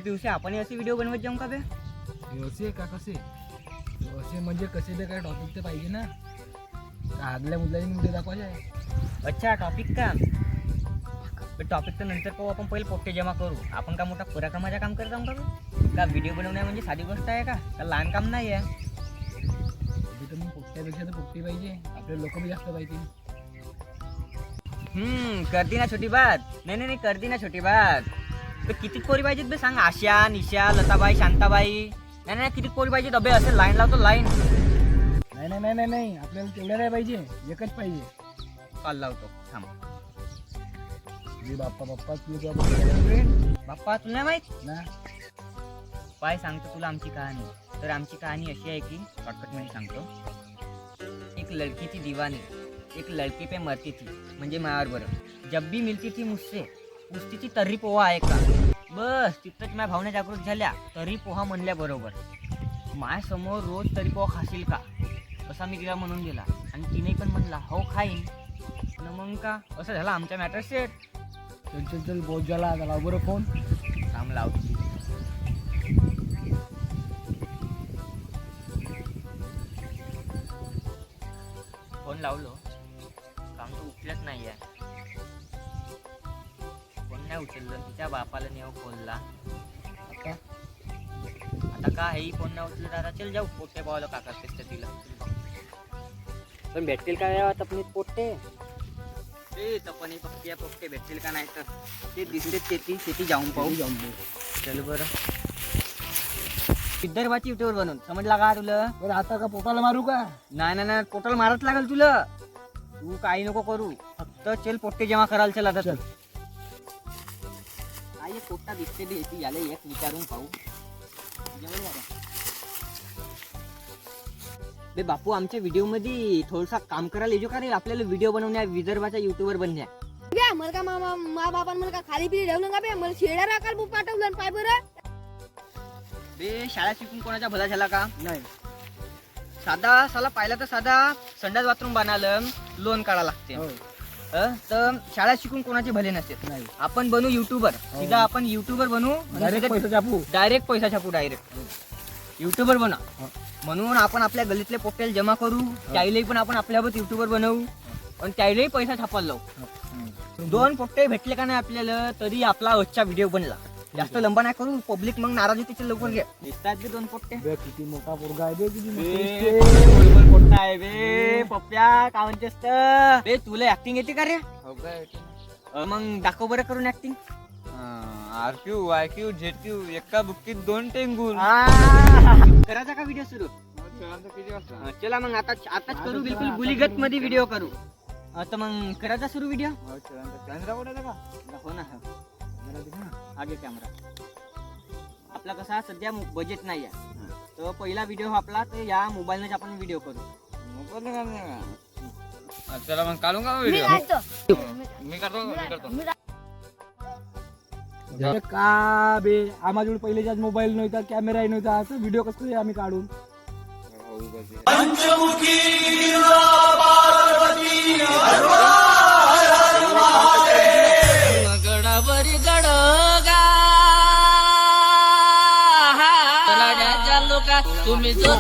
दिवशी आपण असे व्हिडिओ बनवत जाऊ का बे? असे का कसे असे म्हणजे कसे ते काय टॉपिक तर पाहिजे ना, आदल्या मुद्द्याने व्हिडिओ दाखवायचे आहे. अच्छा टॉपिक का? टॉपिक तर नंतर पाहू, आपण पहिले पोट्टे जमा करू. आपण का मोठा पराक्रमाचं काम करत जाऊ का बे? का व्हिडिओ बनवणे म्हणजे साधी गोष्ट आहे का? लहान काम नाही आहे. तर मग पोट्ट्यापेक्षा तर पोट्टी पाहिजे, आपले लोक बी जास्त पाहिजे. करती ना छोटी बात. नाही करती ना छोटी बात. तर किती पोरी पाहिजेत बे सांग? आशा, निशा, लताबाई, शांताबाई. नाही किती पोरी पाहिजेत अबे? असे लाईन लावतो लाईन. नाही आपल्याला तेवढ्या नाही पाहिजे, एकच पाहिजे. कॉल लावतो थांब. बाप्पा बाप्पा तुला नाही माहित ना? पाय सांगतो तुला आमची कहाणी. तर आमची कहाणी अशी आहे की शॉर्टकट मध्ये सांगतो. एक लड़की थी दीवानी, एक लड़की पे मरती थी. म्हणजे मायावर बरं. जब भी मिलती थी मुझसे पूछती थी तर्री पोहा आहे का. बस तिथंच माझ्या भावना जागृत झाल्या. तर्री पोहा म्हणल्या बरोबर. माझ्यासमोर रोज तर्री पोहा खाशील का असा मी तिला म्हणून दिला, आणि तिने पण म्हणला हो खाईन. मग का असं झालं आमचा मॅटर सेट. चल बहुत झाला बरं फोन. काम लावतो. फोन लावलो, काम तर उचलत नाही आहे. फोन नाही उचललं. तिच्या बापाला नेऊ फोनला. आता का हे फोन नाही उचलत. आता चल जाऊ पोट्टे पावलं काका तेच तिला. पण भेटतील का या तपनीत पोट्टे? ते तपनी पक्की पोट्टे भेटतील का? नाही तर ते दिसते शेती जाऊन पाहू. चल बरं. विदर्भाची युट्यूबर बनवून समजला का तुला? बरं आता का पोटाला मारू का? नाही पोटाला मारत लागेल तुला. तू काही नको करू, फक्त चल पोट्टे जमा करायला. चल आता चल. काय पोट्टा दिसते बी येते, याला एक विचारून पाहू. बे बापू आमच्या व्हिडिओ मध्ये थोडसा काम करायला येजो का रे? आपल्याला व्हिडिओ बनवण्या, विदर्भाचा युट्यूबर बनण्या. मला का मा बापान मला का खाली पिली ठेवलं का बे? मला शेड्या राखाल पाठवलं पाय बरं. बे शाळा शिकून कोणाचा भला झाला का? नाही. साधा साला पाहिला तर साधा संडास बाथरूम बनायला लोन काढा लागते. तर शाळा शिकून कोणाचे भले नसते. नाही. आपण बनू युट्यूबर. सीधा आपण युट्यूबर बनू. डायरेक्ट पैसा छापू. डायरेक्ट युट्यूबर बना. म्हणून आपण आपल्या गल्लीतले पोट्टेल जमा करू. त्यालाही पण आपण आपल्यावर युट्यूबर बनवू आणि त्यालाही पैसा छापायला लावू. 2 पोट्टे भेटले का नाही आपल्याला तरी आपला आजचा व्हिडिओ बनला. जास्त लंबा नाही करू, पब्लिक मग नाराज होते. लवकर घे. दिसतात बे 2 पोट्टे. किती मोठा पोरगा आहे बे, पोट्टा आहे बे. पप्प्या काय म्हणतेस बे? तुला ऍक्टिंग येते का रे? मग दाखव बरं करून ऍक्टिंग. RQ, YQ, ZQ एका बुक्कीत 2 टेंगून. करायचा का व्हिडिओ सुरू? चला मग आताच करू. बिलकुल गुलीगत मध्ये व्हिडिओ करू. तर मग करायचा सुरू व्हिडिओ. हो ना. आगे कॅमेरा. आपला कसा सध्या बजेट नाही आहे, तर पहिला व्हिडिओ आपला तर या मोबाईलने आपण व्हिडिओ करू. चला मग काढू का मी व्हिडिओ? काढतो. मी करतो. का बे आम्हाला पहिलेच्याच मोबाईल नव्हता, कॅमेराही नव्हता, असं व्हिडिओ कसं आम्ही काढून. गडावरी गडगा तुम्ही जो